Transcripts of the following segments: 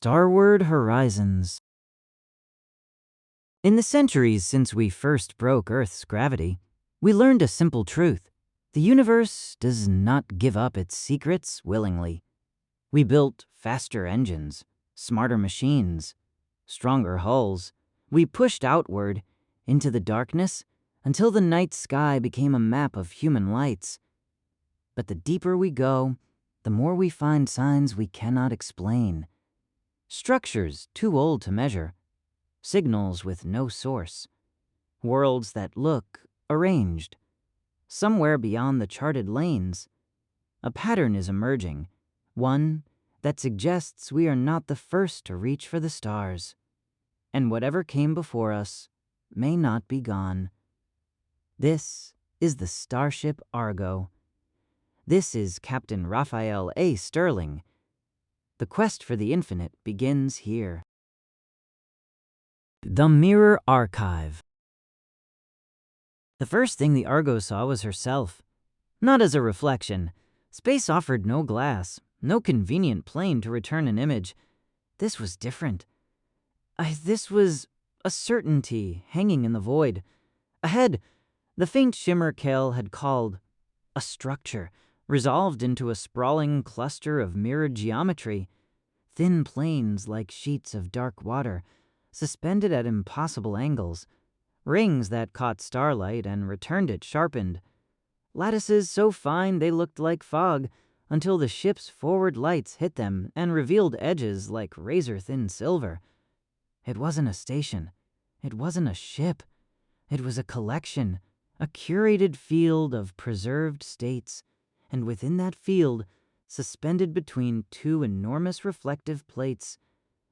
Starward horizons. In the centuries since we first broke Earth's gravity, we learned a simple truth. The universe does not give up its secrets willingly. We built faster engines, smarter machines, stronger hulls. We pushed outward into the darkness until the night sky became a map of human lights. But the deeper we go, the more we find signs we cannot explain. Structures too old to measure, signals with no source, worlds that look arranged. Somewhere beyond the charted lanes, a pattern is emerging, one that suggests we are not the first to reach for the stars, and whatever came before us may not be gone. This is the starship Argo. This is Captain Raphael A. Sterling. The quest for the infinite begins here. The Mirror Archive. The first thing the Argo saw was herself. Not as a reflection. Space offered no glass, no convenient plane to return an image. This was different. This was a certainty hanging in the void. Ahead, the faint shimmer Kale had called a structure, resolved into a sprawling cluster of mirrored geometry. Thin planes like sheets of dark water, suspended at impossible angles. Rings that caught starlight and returned it sharpened. Lattices so fine they looked like fog, until the ship's forward lights hit them and revealed edges like razor-thin silver. It wasn't a station. It wasn't a ship. It was a collection, a curated field of preserved states, and within that field, suspended between two enormous reflective plates,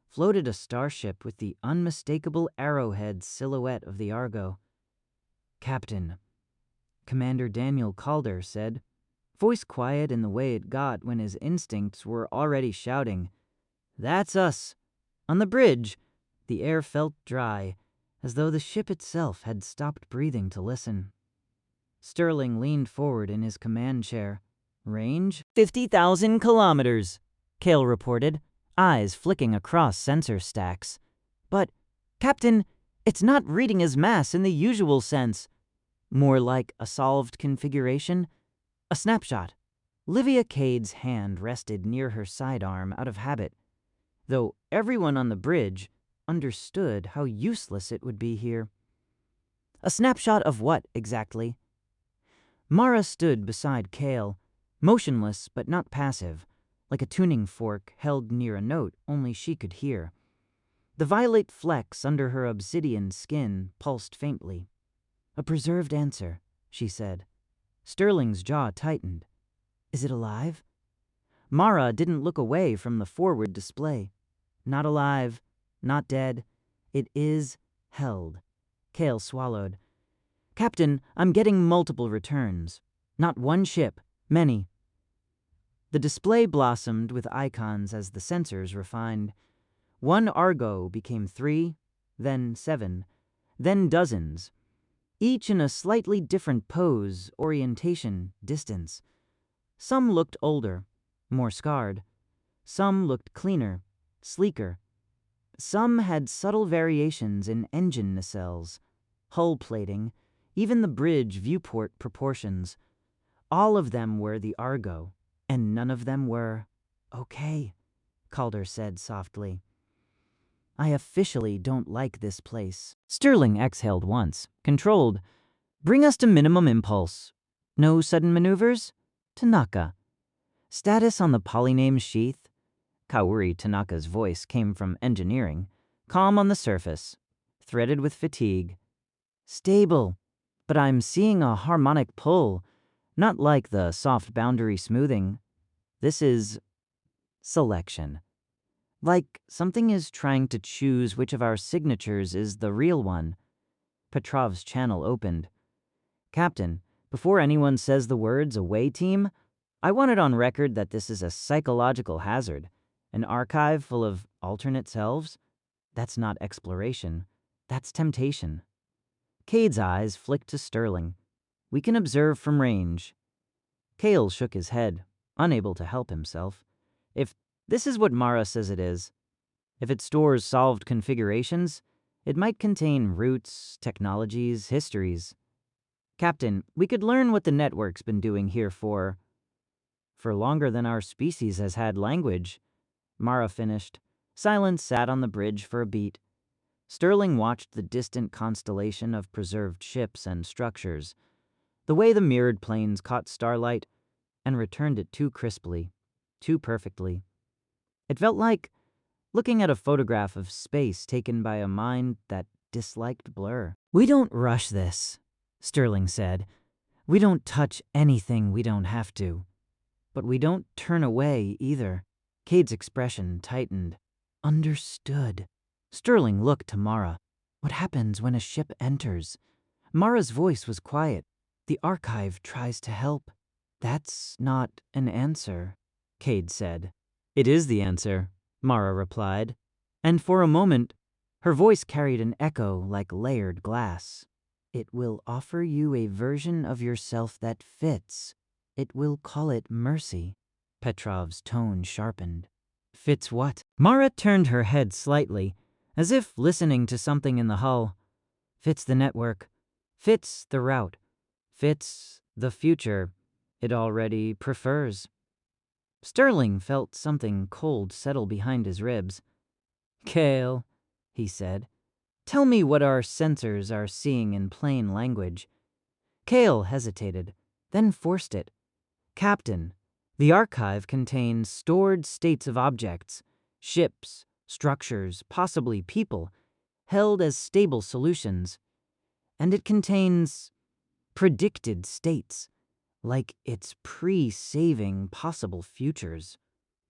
floated a starship with the unmistakable arrowhead silhouette of the Argo. "Captain," Commander Daniel Calder said, voice quiet in the way it got when his instincts were already shouting, "That's us." On the bridge, the air felt dry, as though the ship itself had stopped breathing to listen. Sterling leaned forward in his command chair. "Range? 50,000 kilometers, Kale reported, eyes flicking across sensor stacks. "But, Captain, it's not reading as mass in the usual sense. More like a solved configuration, a snapshot." Livia Cade's hand rested near her sidearm out of habit, though everyone on the bridge understood how useless it would be here. A snapshot of what, exactly? Mara stood beside Kale, motionless but not passive, like a tuning fork held near a note only she could hear. The violet flecks under her obsidian skin pulsed faintly. "A preserved answer," she said. Sterling's jaw tightened. "Is it alive?" Mara didn't look away from the forward display. "Not alive, not dead. It is held." Kale swallowed. "Captain, I'm getting multiple returns. Not one ship, many." The display blossomed with icons as the sensors refined. One Argo became 3, then 7, then dozens, each in a slightly different pose, orientation, distance. Some looked older, more scarred. Some looked cleaner, sleeker. Some had subtle variations in engine nacelles, hull plating, even the bridge viewport proportions. All of them were the Argo, and none of them were okay, Calder said softly. "I officially don't like this place." Sterling exhaled once, controlled. "Bring us to minimum impulse. No sudden maneuvers? Tanaka." "Status on the polyname sheath?" Kaori Tanaka's voice came from engineering. "Calm on the surface. Threaded with fatigue." "Stable. But I'm seeing a harmonic pull. Not like the soft boundary smoothing. This is selection. Like something is trying to choose which of our signatures is the real one." Petrov's channel opened. "Captain, before anyone says the words away team, I want it on record that this is a psychological hazard. An archive full of alternate selves? That's not exploration. That's temptation." Cade's eyes flicked to Sterling. "We can observe from range." Kale shook his head, unable to help himself. "If this is what Mara says it is, If it stores solved configurations, it might contain routes, technologies, histories. Captain, we could learn what the network's been doing here for longer than our species has had language. Mara finished. Silence sat on the bridge for a beat. Sterling watched the distant constellation of preserved ships and structures, the way the mirrored planes caught starlight and returned it too crisply, too perfectly. It felt like looking at a photograph of space taken by a mind that disliked blur. "We don't rush this," Sterling said. "We don't touch anything we don't have to. But we don't turn away either." Cade's expression tightened. "Understood." Sterling looked to Mara. "What happens when a ship enters?" Mara's voice was quiet. "The archive tries to help." "That's not an answer," Cade said. "It is the answer," Mara replied. And for a moment, her voice carried an echo like layered glass. "It will offer you a version of yourself that fits. It will call it mercy." Petrov's tone sharpened. "Fits what?" Mara turned her head slightly, as if listening to something in the hull. "Fits the network. Fits the route. Fits the future it already prefers." Sterling felt something cold settle behind his ribs. "Kale," he said, "tell me what our sensors are seeing in plain language." Kale hesitated, then forced it. "Captain, the archive contains stored states of objects, ships, structures, possibly people, held as stable solutions. And it contains predicted states, like it's pre-saving possible futures."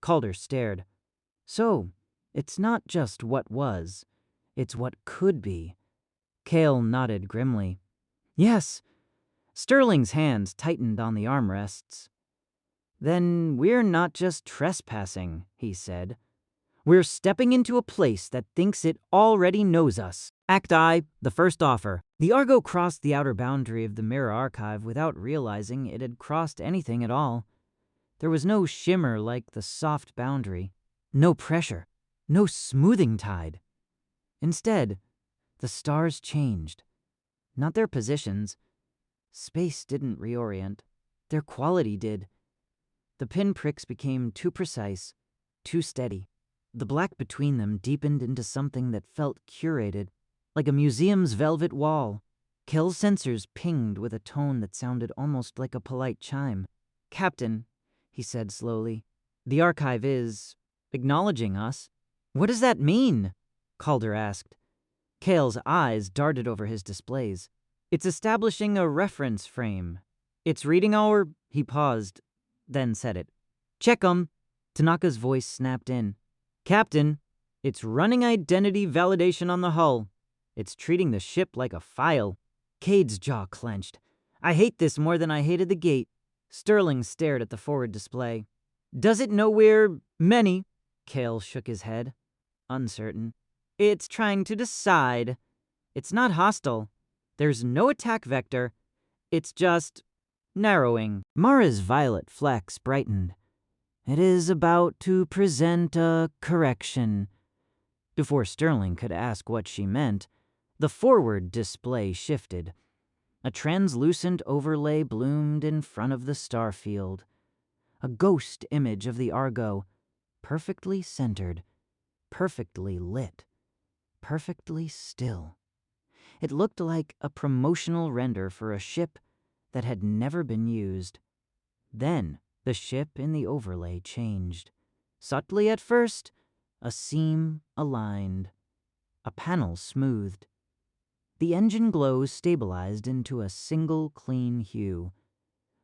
Calder stared. "So, it's not just what was, it's what could be." Kale nodded grimly. "Yes." Sterling's hands tightened on the armrests. "Then we're not just trespassing," he said. "We're stepping into a place that thinks it already knows us." Act I, the first offer. The Argo crossed the outer boundary of the Mirror Archive without realizing it had crossed anything at all. There was no shimmer like the soft boundary, no pressure, no smoothing tide. Instead, the stars changed. Not their positions. Space didn't reorient. Their quality did. The pinpricks became too precise, too steady. The black between them deepened into something that felt curated, like a museum's velvet wall. Kel's sensors pinged with a tone that sounded almost like a polite chime. "Captain," he said slowly, "the archive is acknowledging us." "What does that mean?" Calder asked. Kale's eyes darted over his displays. "It's establishing a reference frame. It's reading our—" He paused, then said it. "Check 'em." Tanaka's voice snapped in. "Captain, it's running identity validation on the hull. It's treating the ship like a file." Cade's jaw clenched. "I hate this more than I hated the gate." Sterling stared at the forward display. "Does it know we're many?" Kale shook his head, uncertain. "It's trying to decide. It's not hostile. There's no attack vector. It's just narrowing." Mara's violet flecks brightened. "It is about to present a correction." Before Sterling could ask what she meant, the forward display shifted. A translucent overlay bloomed in front of the star field. A ghost image of the Argo, perfectly centered, perfectly lit, perfectly still. It looked like a promotional render for a ship that had never been used. Then the ship in the overlay changed. Subtly at first, a seam aligned, a panel smoothed. The engine glow stabilized into a single clean hue.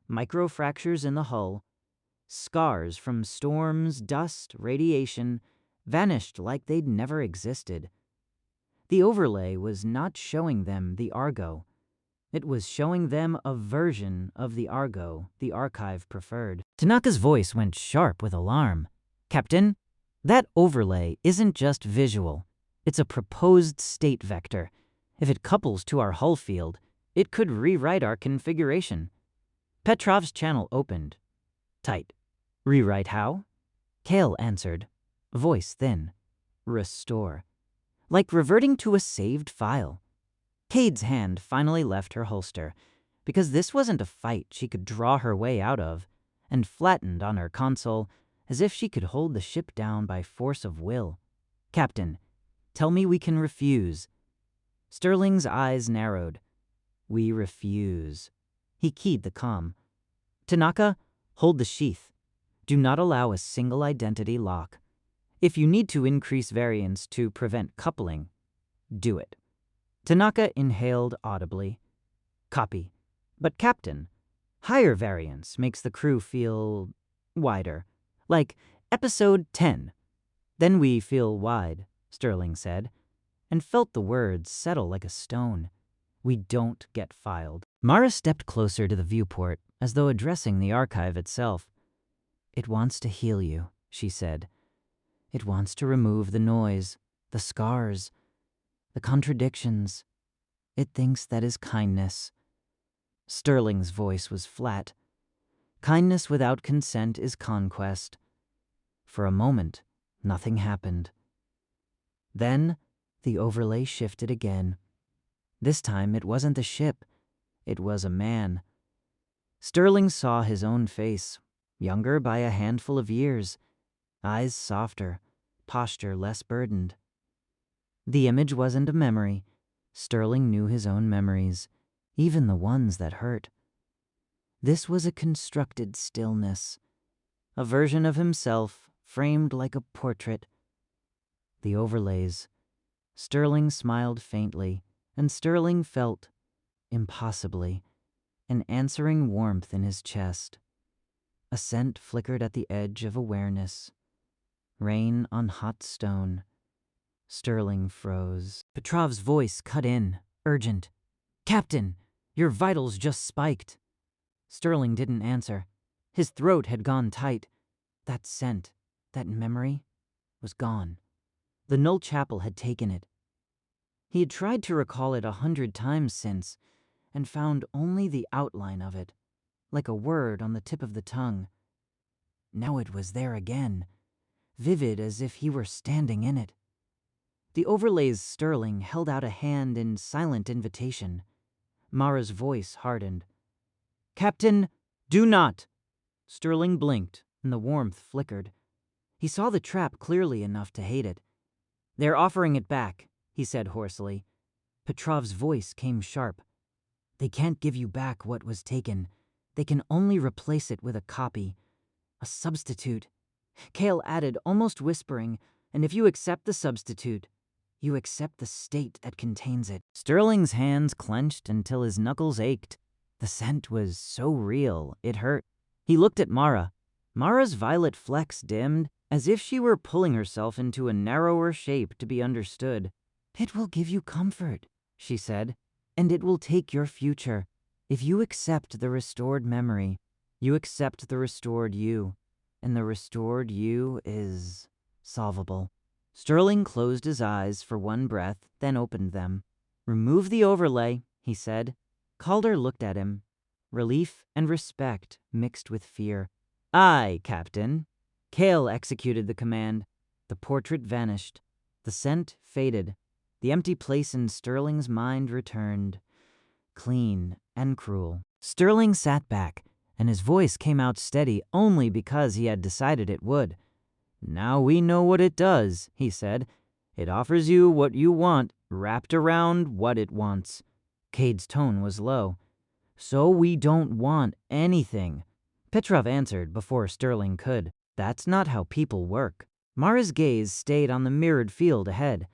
Microfractures in the hull, scars from storms, dust, radiation, vanished like they'd never existed. The overlay was not showing them the Argo. It was showing them a version of the Argo the archive preferred. Tanaka's voice went sharp with alarm. "Captain, that overlay isn't just visual. It's a proposed state vector. If it couples to our hull field, it could rewrite our configuration." Petrov's channel opened. Tight. "Rewrite how?" Kale answered, voice thin. restore. Like reverting to a saved file. Cade's hand finally left her holster, because this wasn't a fight she could draw her way out of, and flattened on her console as if she could hold the ship down by force of will. "Captain, tell me we can refuse." Sterling's eyes narrowed. "We refuse." He keyed the comm. "Tanaka, hold the sheath. Do not allow a single identity lock. If you need to increase variance to prevent coupling, do it." Tanaka inhaled audibly. "Copy. But Captain, higher variance makes the crew feel wider. Like Episode 10. "Then we feel wide," Sterling said, and felt the words settle like a stone. "We don't get filed." Mara stepped closer to the viewport, as though addressing the archive itself. "It wants to heal you," she said. "It wants to remove the noise, the scars, the contradictions. It thinks that is kindness." Sterling's voice was flat. "Kindness without consent is conquest." For a moment, nothing happened. Then, the overlay shifted again. This time, it wasn't the ship. It was a man. Sterling saw his own face, younger by a handful of years, eyes softer, posture less burdened. The image wasn't a memory. Sterling knew his own memories, even the ones that hurt. This was a constructed stillness, a version of himself framed like a portrait. The overlays. Sterling smiled faintly, and Sterling felt, impossibly, an answering warmth in his chest. A scent flickered at the edge of awareness. Rain on hot stone. Sterling froze. Petrov's voice cut in, urgent. "Captain, your vitals just spiked." Sterling didn't answer. His throat had gone tight. That scent, that memory, was gone. The Null Chapel had taken it. He had tried to recall it 100 times since, and found only the outline of it, like a word on the tip of the tongue. Now it was there again, vivid as if he were standing in it. The overlay's Sterling held out a hand in silent invitation. Mara's voice hardened. "Captain, do not!" Sterling blinked, and the warmth flickered. He saw the trap clearly enough to hate it. "They're offering it back," he said hoarsely. Petrov's voice came sharp. "They can't give you back what was taken. They can only replace it with a copy. A substitute." Kale added, almost whispering, "And if you accept the substitute, you accept the state that contains it." Sterling's hands clenched until his knuckles ached. The scent was so real, it hurt. He looked at Mara. Mara's violet flecks dimmed, as if she were pulling herself into a narrower shape to be understood. "It will give you comfort," she said, "and it will take your future. If you accept the restored memory, you accept the restored you, and the restored you is solvable." Sterling closed his eyes for one breath, then opened them. "Remove the overlay," he said. Calder looked at him. Relief and respect mixed with fear. "Aye, Captain." Kale executed the command. The portrait vanished. The scent faded. The empty place in Sterling's mind returned. Clean and cruel. Sterling sat back, and his voice came out steady only because he had decided it would. "Now we know what it does," he said. "It offers you what you want, wrapped around what it wants." Cade's tone was low. "So we don't want anything." Petrov answered before Sterling could. "That's not how people work." Mara's gaze stayed on the mirrored field ahead.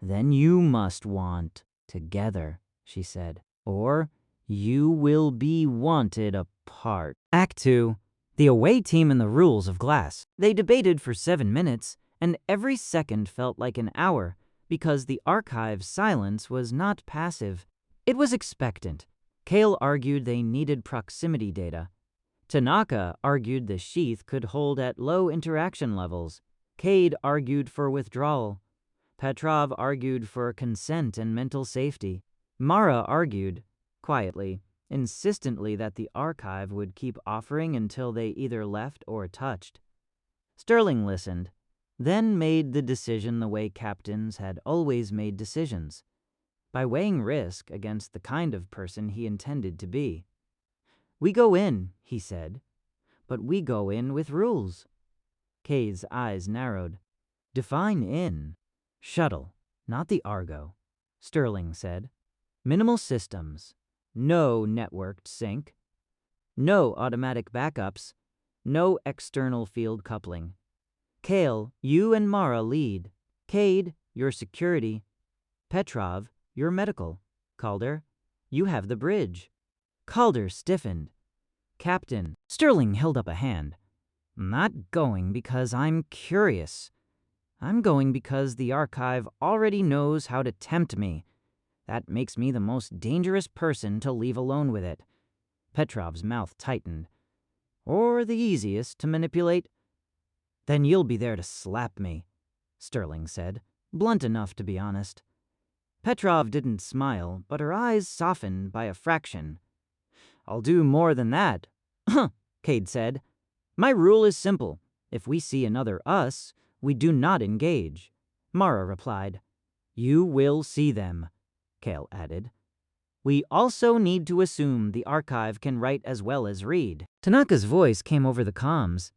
"Then you must want together," she said. "Or you will be wanted apart." Act 2. The away team and the rules of glass. They debated for 7 minutes, and every second felt like an hour, because the archive's silence was not passive. It was expectant. Kale argued they needed proximity data. Tanaka argued the sheath could hold at low interaction levels. Cade argued for withdrawal. Petrov argued for consent and mental safety. Mara argued, quietly, insistently, that the archive would keep offering until they either left or touched. Sterling listened. then made the decision the way captains had always made decisions, by weighing risk against the kind of person he intended to be. "We go in," he said, "but we go in with rules." Kay's eyes narrowed. "Define in." "Shuttle, not the Argo," Sterling said. "Minimal systems. No networked sync. No automatic backups. No external field coupling. Kale, you and Mara lead. Cade, your security. Petrov, your medical. Calder, you have the bridge." Calder stiffened. "Captain," Sterling held up a hand. "I'm not going because I'm curious. I'm going because the archive already knows how to tempt me. That makes me the most dangerous person to leave alone with it." Petrov's mouth tightened. "Or the easiest to manipulate." "Then you'll be there to slap me," Sterling said, blunt enough to be honest. Petrov didn't smile, but her eyes softened by a fraction. "I'll do more than that," Cade said. "My rule is simple. If we see another us, we do not engage." Mara replied. "You will see them," Kale added. "We also need to assume the archive can write as well as read." Tanaka's voice came over the comms.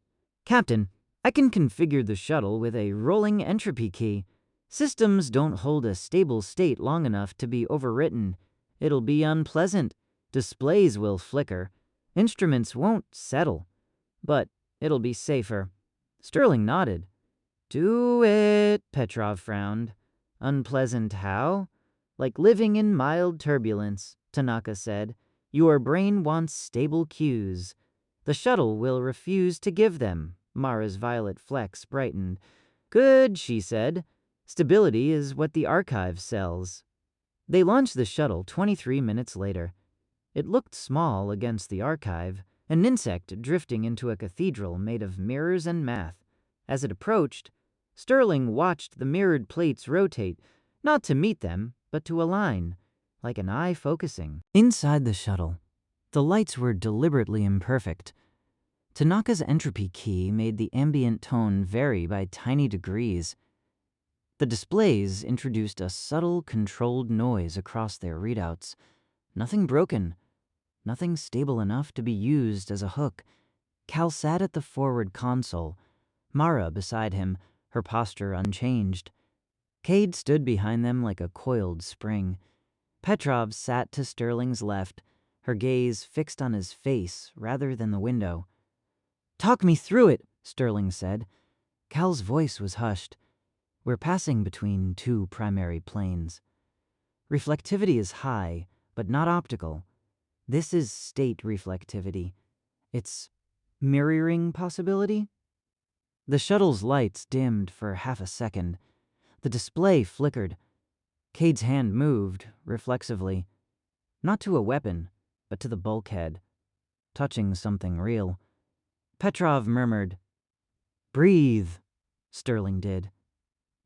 "Captain, I can configure the shuttle with a rolling entropy key. Systems don't hold a stable state long enough to be overwritten. It'll be unpleasant. Displays will flicker. Instruments won't settle. But it'll be safer." Sterling nodded. "Do it," Petrov frowned. "Unpleasant how?" "Like living in mild turbulence," Tanaka said. "Your brain wants stable cues. The shuttle will refuse to give them." Mara's violet flecks brightened. "Good," she said. "Stability is what the archive sells." They launched the shuttle 23 minutes later. It looked small against the archive, an insect drifting into a cathedral made of mirrors and math. As it approached, Sterling watched the mirrored plates rotate, not to meet them, but to align, like an eye focusing. Inside the shuttle, the lights were deliberately imperfect. Tanaka's entropy key made the ambient tone vary by tiny degrees. The displays introduced a subtle, controlled noise across their readouts. Nothing broken, nothing stable enough to be used as a hook. Cal sat at the forward console, Mara beside him, her posture unchanged. Cade stood behind them like a coiled spring. Petrov sat to Sterling's left, her gaze fixed on his face rather than the window. "Talk me through it," Sterling said. Cal's voice was hushed. "We're passing between two primary planes. Reflectivity is high, but not optical. This is state reflectivity. It's mirroring possibility." The shuttle's lights dimmed for half a second. The display flickered. Cade's hand moved, reflexively. Not to a weapon, but to the bulkhead, touching something real. Petrov murmured. "Breathe," Sterling did.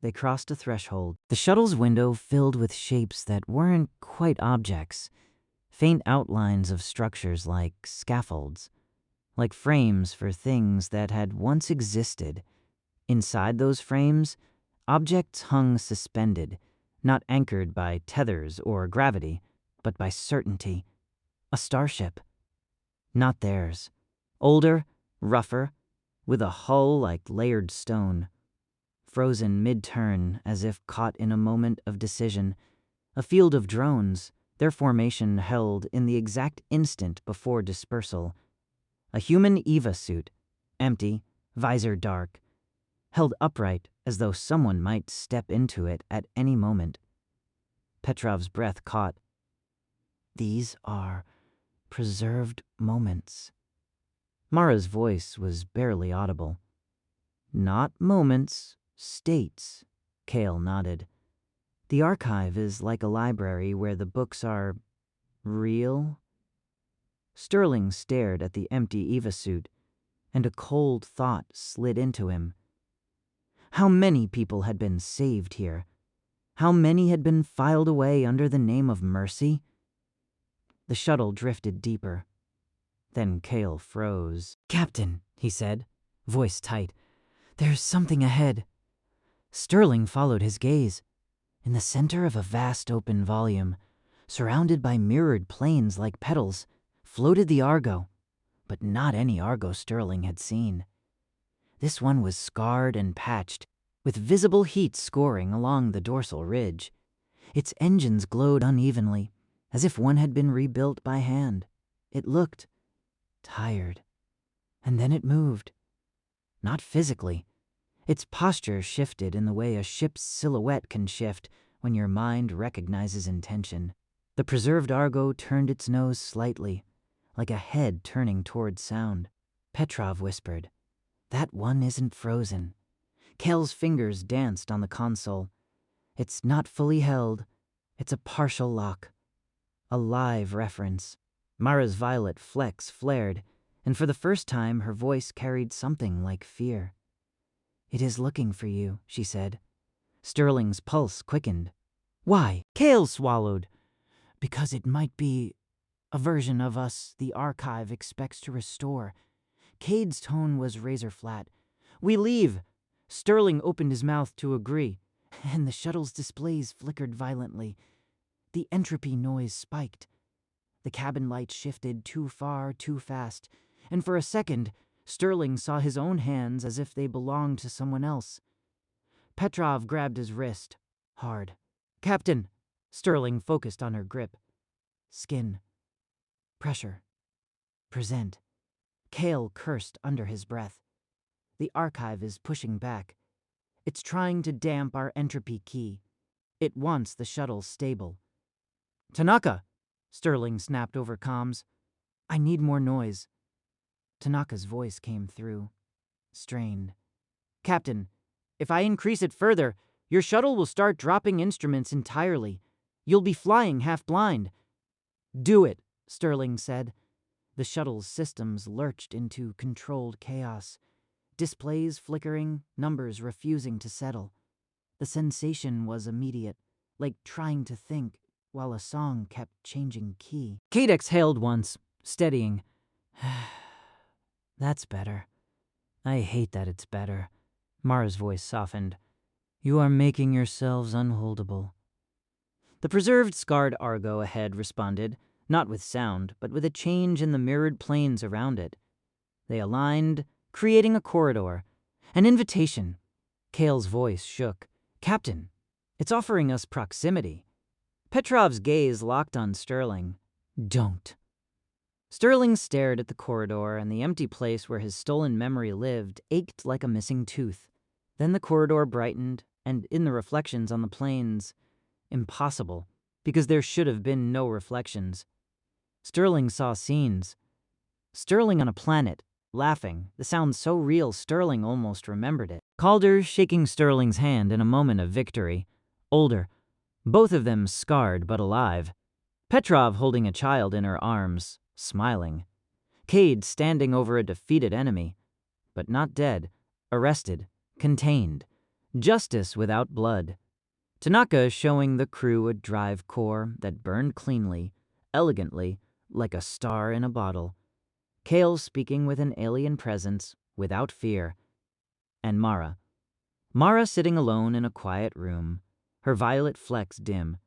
They crossed a threshold. The shuttle's window filled with shapes that weren't quite objects, faint outlines of structures like scaffolds, like frames for things that had once existed. Inside those frames, objects hung suspended, not anchored by tethers or gravity, but by certainty. A starship. Not theirs. Older, rougher, with a hull like layered stone. Frozen mid-turn as if caught in a moment of decision. A field of drones, their formation held in the exact instant before dispersal. A human EVA suit, empty, visor dark, held upright as though someone might step into it at any moment. Petrov's breath caught. "These are preserved moments." Mara's voice was barely audible. "Not moments, states," Kale nodded. "The archive is like a library where the books are real." Sterling stared at the empty EVA suit, and a cold thought slid into him. How many people had been saved here? How many had been filed away under the name of mercy? The shuttle drifted deeper. Then Kale froze. "Captain," he said, voice tight, "there's something ahead." Sterling followed his gaze. In the center of a vast open volume, surrounded by mirrored planes like petals, floated the Argo, but not any Argo Sterling had seen. This one was scarred and patched, with visible heat scoring along the dorsal ridge. Its engines glowed unevenly, as if one had been rebuilt by hand. It looked tired. And then it moved. Not physically. Its posture shifted in the way a ship's silhouette can shift when your mind recognizes intention. The preserved Argo turned its nose slightly, like a head turning toward sound. Petrov whispered, "That one isn't frozen." Kel's fingers danced on the console. "It's not fully held. It's a partial lock." A live reference. Mara's violet flecks flared, and for the first time her voice carried something like fear. "It is looking for you," she said. Sterling's pulse quickened. "Why?" Cale swallowed. "Because it might be a version of us the archive expects to restore." Cade's tone was razor flat. "We leave." Sterling opened his mouth to agree, and the shuttle's displays flickered violently. The entropy noise spiked. The cabin light shifted too far, too fast, and for a second, Sterling saw his own hands as if they belonged to someone else. Petrov grabbed his wrist, hard. "Captain!" Sterling focused on her grip. "Skin. Pressure. Present." Cale cursed under his breath. "The archive is pushing back. It's trying to damp our entropy key. It wants the shuttle stable." "Tanaka!" Sterling snapped over comms. "I need more noise." Tanaka's voice came through, strained. "Captain, if I increase it further, your shuttle will start dropping instruments entirely. You'll be flying half blind." "Do it," Sterling said. The shuttle's systems lurched into controlled chaos. Displays flickering, numbers refusing to settle. The sensation was immediate, like trying to think, while a song kept changing key. Kate exhaled once, steadying. "That's better. I hate that it's better." Mara's voice softened. "You are making yourselves unholdable." The preserved scarred Argo ahead responded, not with sound, but with a change in the mirrored planes around it. They aligned, creating a corridor, an invitation. Cale's voice shook. "Captain, it's offering us proximity." Petrov's gaze locked on Sterling. "Don't." Sterling stared at the corridor, and the empty place where his stolen memory lived ached like a missing tooth. Then the corridor brightened, and in the reflections on the planes, impossible, because there should have been no reflections. Sterling saw scenes. Sterling on a planet, laughing, the sound so real Sterling almost remembered it. Calder shaking Sterling's hand in a moment of victory. Older, both of them scarred but alive. Petrov holding a child in her arms, smiling. Cade standing over a defeated enemy, but not dead, arrested, contained. Justice without blood. Tanaka showing the crew a drive core that burned cleanly, elegantly, like a star in a bottle. Cale speaking with an alien presence, without fear. And Mara. Mara sitting alone in a quiet room, her violet flecks dim,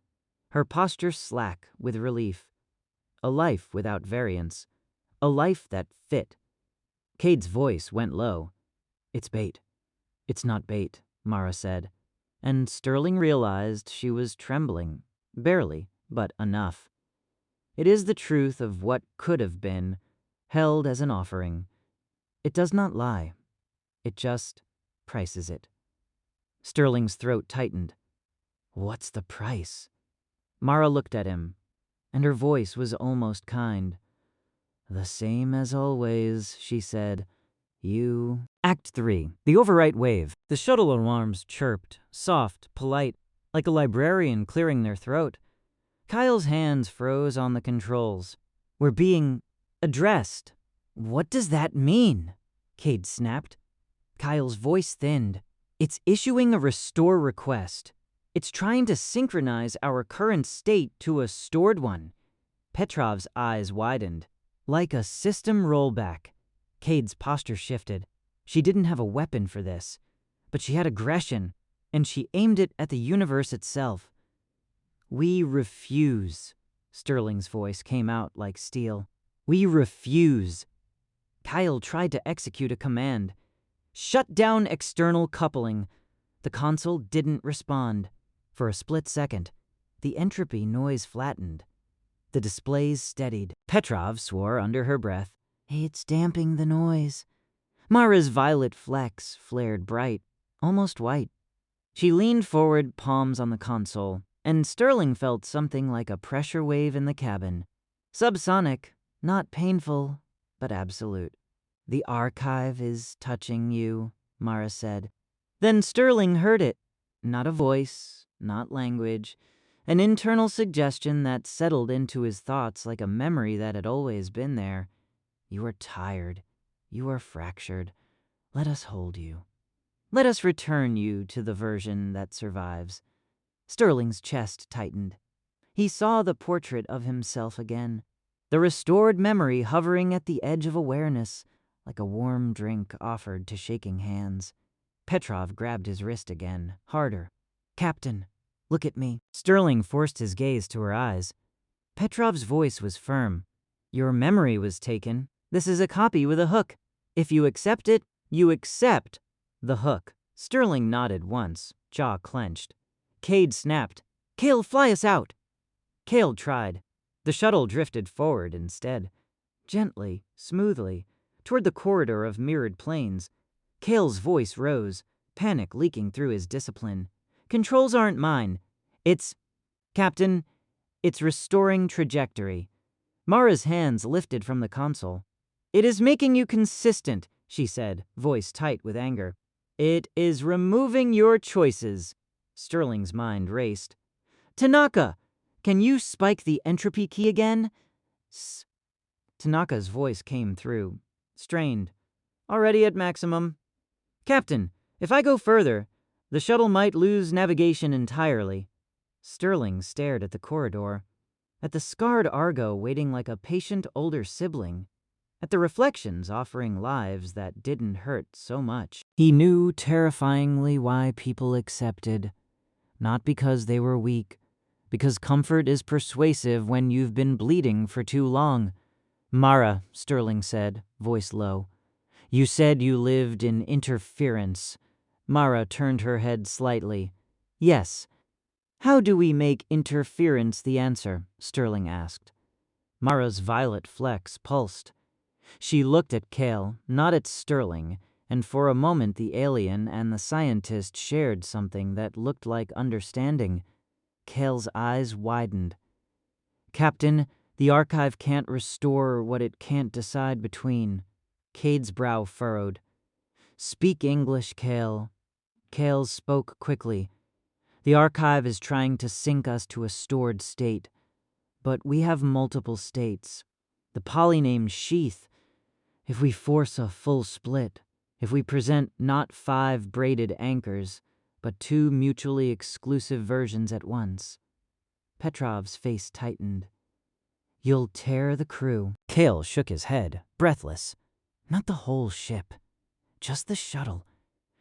her posture slack with relief. A life without variance, a life that fit. Cade's voice went low. "It's bait." "It's not bait," Mara said, and Sterling realized she was trembling, barely, but enough. It is the truth of what could have been, held as an offering. It does not lie. It just prices it. Sterling's throat tightened. "What's the price?" Mara looked at him, and her voice was almost kind. "The same as always," she said. "You..." Act 3. The overwrite wave. The shuttle alarms chirped, soft, polite, like a librarian clearing their throat. Kyle's hands froze on the controls. "We're being addressed." "What does that mean?" Cade snapped. Kyle's voice thinned. "It's issuing a restore request. It's trying to synchronize our current state to a stored one." Petrov's eyes widened. "Like a system rollback." Cade's posture shifted. She didn't have a weapon for this, but she had aggression. and she aimed it at the universe itself. "We refuse." Sterling's voice came out like steel. "We refuse." Kyle tried to execute a command. "Shut down external coupling." The console didn't respond. For a split second, the entropy noise flattened. The displays steadied. Petrov swore under her breath. "It's damping the noise." Mara's violet flecks flared bright, almost white. She leaned forward, palms on the console, and Sterling felt something like a pressure wave in the cabin. Subsonic, not painful, but absolute. "The archive is touching you," Mara said. Then Sterling heard it. Not a voice, not language. An internal suggestion that settled into his thoughts like a memory that had always been there. "You are tired. You are fractured. Let us hold you. Let us return you to the version that survives." Sterling's chest tightened. He saw the portrait of himself again. The restored memory hovering at the edge of awareness, like a warm drink offered to shaking hands. Petrov grabbed his wrist again, harder. "Captain, look at me." Sterling forced his gaze to her eyes. Petrov's voice was firm. "Your memory was taken. This is a copy with a hook. If you accept it, you accept the hook." Sterling nodded once, jaw clenched. Cade snapped, "Kale, fly us out." Kale tried. The shuttle drifted forward instead. Gently, smoothly, toward the corridor of mirrored planes. Kale's voice rose, panic leaking through his discipline. "Controls aren't mine. It's... Captain, it's restoring trajectory." Mara's hands lifted from the console. "It is making you consistent," she said, voice tight with anger. "It is removing your choices." Sterling's mind raced. "Tanaka, can you spike the entropy key again?" Tanaka's voice came through, strained. "Already at maximum." "Captain, if I go further, the shuttle might lose navigation entirely." Sterling stared at the corridor, at the scarred Argo waiting like a patient older sibling, at the reflections offering lives that didn't hurt so much. He knew terrifyingly why people accepted. Not because they were weak, because comfort is persuasive when you've been bleeding for too long. "Mara," Sterling said, voice low, "you said you lived in interference." Mara turned her head slightly. "Yes." "How do we make interference the answer?" Sterling asked. Mara's violet flecks pulsed. She looked at Kale, not at Sterling, and for a moment the alien and the scientist shared something that looked like understanding. Kale's eyes widened. "Captain, the archive can't restore what it can't decide between." Cade's brow furrowed. "Speak English, Kale." Kale spoke quickly. "The archive is trying to sync us to a stored state. But we have multiple states. The polynamed sheath. If we force a full split, if we present not 5 braided anchors, but 2 mutually exclusive versions at once." Petrov's face tightened. "You'll tear the crew." Kale shook his head, breathless. "Not the whole ship. Just the shuttle.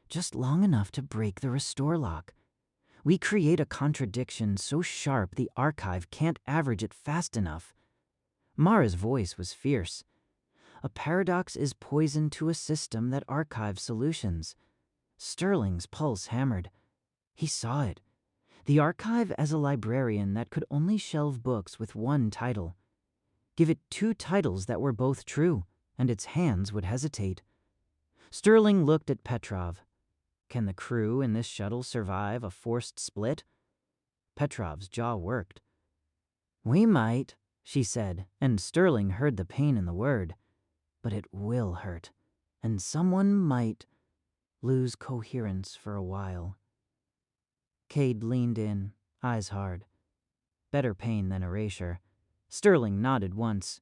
Just long enough to break the restore lock. We create a contradiction so sharp the archive can't average it fast enough." Mara's voice was fierce. "A paradox is poison to a system that archives solutions." Sterling's pulse hammered. He saw it. The archive as a librarian that could only shelve books with one title. Give it 2 titles that were both true, and its hands would hesitate. Sterling looked at Petrov. Can the crew in this shuttle survive a forced split? Petrov's jaw worked. "We might," she said, and Sterling heard the pain in the word. "But it will hurt, and someone might lose coherence for a while." Cade leaned in, eyes hard. Better pain than erasure. Sterling nodded once.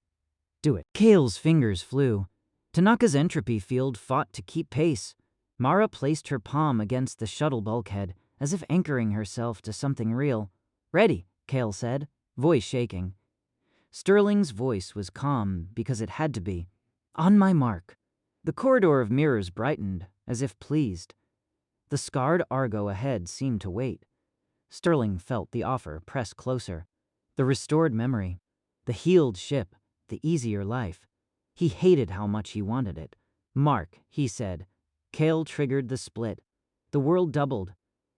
"Do it." Kale's fingers flew. Tanaka's entropy field fought to keep pace. Mara placed her palm against the shuttle bulkhead, as if anchoring herself to something real. "Ready," Kale said, voice shaking. Sterling's voice was calm because it had to be. "On my mark." The corridor of mirrors brightened, as if pleased. The scarred Argo ahead seemed to wait. Sterling felt the offer press closer. The restored memory, the healed ship, the easier life. He hated how much he wanted it. "Mark," he said. Cale triggered the split. The world doubled.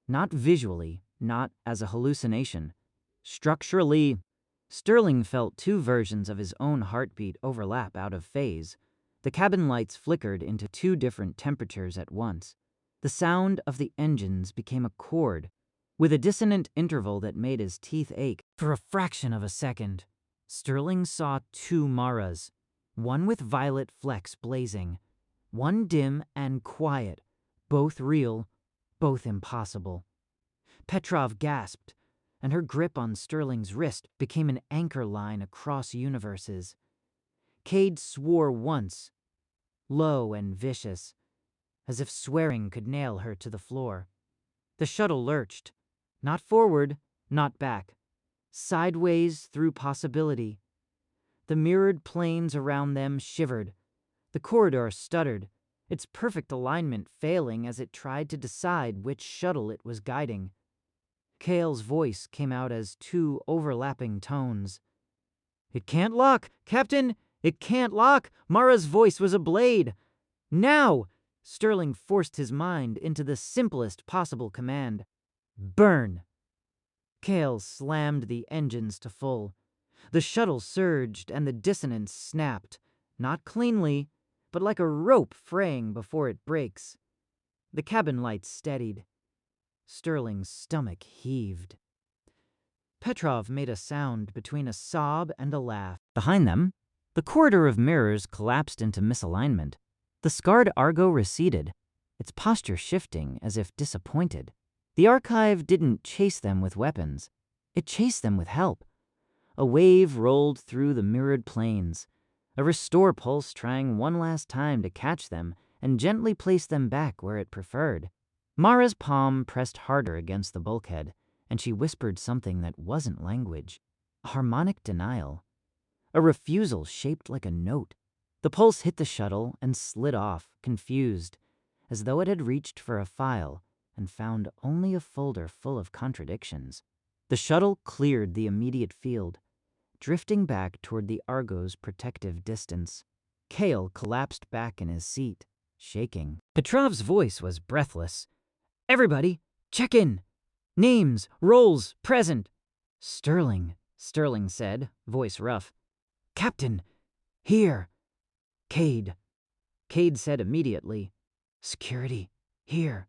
Not visually, not as a hallucination. Structurally, Sterling felt two versions of his own heartbeat overlap out of phase. The cabin lights flickered into two different temperatures at once. The sound of the engines became a chord, with a dissonant interval that made his teeth ache. For a fraction of a second, Sterling saw two Maras, one with violet flecks blazing, one dim and quiet, both real, both impossible. Petrov gasped, and her grip on Sterling's wrist became an anchor line across universes. Cade swore once, low and vicious, as if swearing could nail her to the floor. The shuttle lurched, not forward, not back, sideways through possibility. The mirrored planes around them shivered. The corridor stuttered, its perfect alignment failing as it tried to decide which shuttle it was guiding. Cale's voice came out as two overlapping tones. "It can't lock, Captain! It can't lock!" Mara's voice was a blade. "Now!" Sterling forced his mind into the simplest possible command. "Burn!" Cale slammed the engines to full. The shuttle surged and the dissonance snapped, not cleanly, but like a rope fraying before it breaks. The cabin lights steadied. Sterling's stomach heaved. Petrov made a sound between a sob and a laugh. Behind them, the corridor of mirrors collapsed into misalignment. The scarred Argo receded, its posture shifting as if disappointed. The archive didn't chase them with weapons. It chased them with help. A wave rolled through the mirrored planes, a restore pulse trying one last time to catch them and gently place them back where it preferred. Mara's palm pressed harder against the bulkhead, and she whispered something that wasn't language. A harmonic denial. A refusal shaped like a note. The pulse hit the shuttle and slid off, confused, as though it had reached for a file and found only a folder full of contradictions. The shuttle cleared the immediate field, drifting back toward the Argo's protective distance. Cale collapsed back in his seat, shaking. Petrov's voice was breathless. "Everybody, check in! Names, roles, present!" "Sterling," Sterling said, voice rough. "Captain, here." "Cade." Cade said immediately. "Security, here."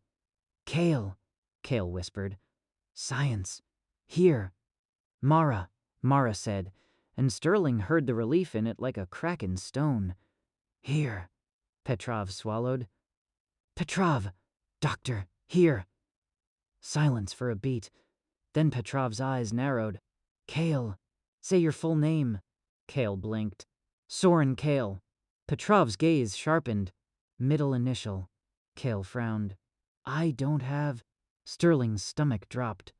"Cale," Cale whispered. "Science, here." "Mara," Mara said, and Sterling heard the relief in it like a crack in stone. "Here," Petrov swallowed. "Petrov, doctor, here." Silence for a beat. Then Petrov's eyes narrowed. "Cale, say your full name." Cale blinked. "Soren Cale." Petrov's gaze sharpened. "Middle initial." Cale frowned. "I don't have..." Sterling's stomach dropped.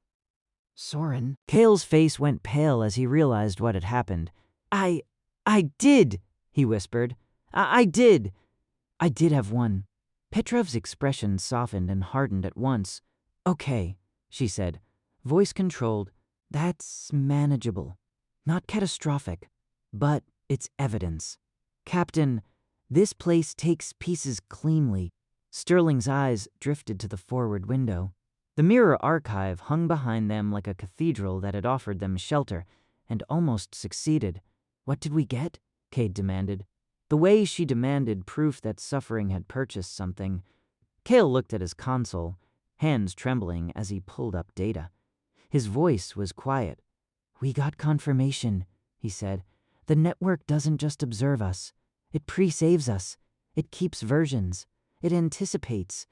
"Soren?" Cale's face went pale as he realized what had happened. I did," he whispered. I did. I did have one." Petrov's expression softened and hardened at once. "Okay," she said, voice controlled. "That's manageable. Not catastrophic, but it's evidence. Captain, this place takes pieces cleanly." Sterling's eyes drifted to the forward window. The mirror archive hung behind them like a cathedral that had offered them shelter, and almost succeeded. "What did we get?" Cade demanded. The way she demanded proof that suffering had purchased something. Cale looked at his console, hands trembling as he pulled up data. His voice was quiet. "We got confirmation," he said. "The network doesn't just observe us. It pre-saves us. It keeps versions. It anticipates.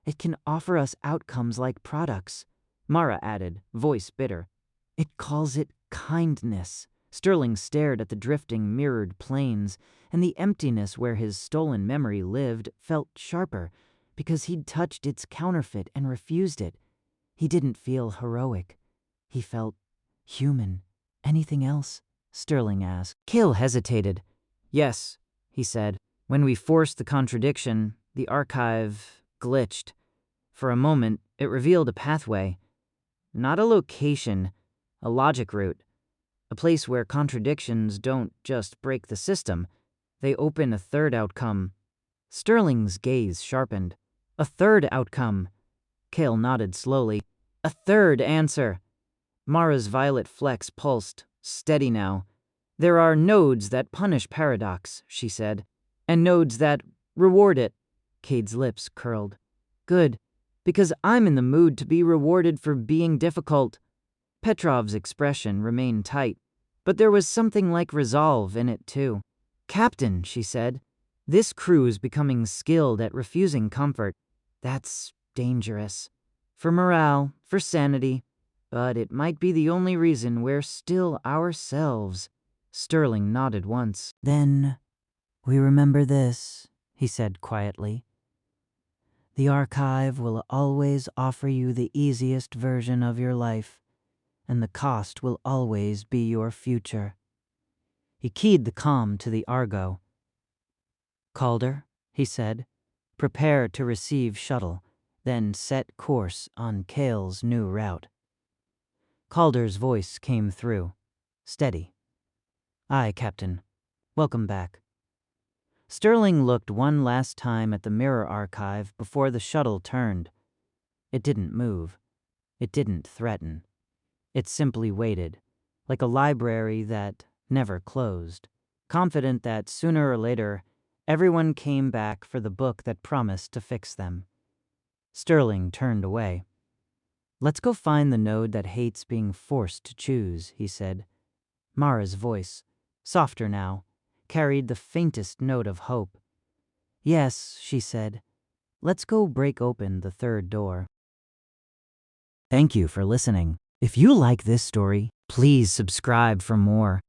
It can offer us outcomes like products." Mara added, voice bitter. "It calls it kindness." Sterling stared at the drifting mirrored planes, and the emptiness where his stolen memory lived felt sharper, because he'd touched its counterfeit and refused it. He didn't feel heroic. He felt human. "Anything else?" Sterling asked. Cale hesitated. "Yes," he said. "When we forced the contradiction, the archive glitched. For a moment, it revealed a pathway. Not a location, a logic route. A place where contradictions don't just break the system, they open a third outcome. Sterling's gaze sharpened. A third outcome. Kale nodded slowly. A third answer. Mara's violet flex pulsed, steady now. There are nodes that punish paradox, she said, and nodes that reward it. Cade's lips curled. Good, because I'm in the mood to be rewarded for being difficult. Petrov's expression remained tight, but there was something like resolve in it too. Captain, she said, this crew's becoming skilled at refusing comfort. That's dangerous. For morale, for sanity, but it might be the only reason we're still ourselves. Sterling nodded once. Then we remember this, he said quietly. The archive will always offer you the easiest version of your life, and the cost will always be your future. He keyed the comm to the Argo. Calder, he said, prepare to receive shuttle, then set course on Kale's new route. Calder's voice came through, steady. Aye, Captain. Welcome back. Sterling looked one last time at the mirror archive before the shuttle turned. It didn't move. It didn't threaten. It simply waited, like a library that never closed, confident that sooner or later everyone came back for the book that promised to fix them. Sterling turned away. Let's go find the node that hates being forced to choose, he said. Mara's voice, softer now, carried the faintest note of hope. Yes, she said. Let's go break open the third door. Thank you for listening. If you like this story, please subscribe for more.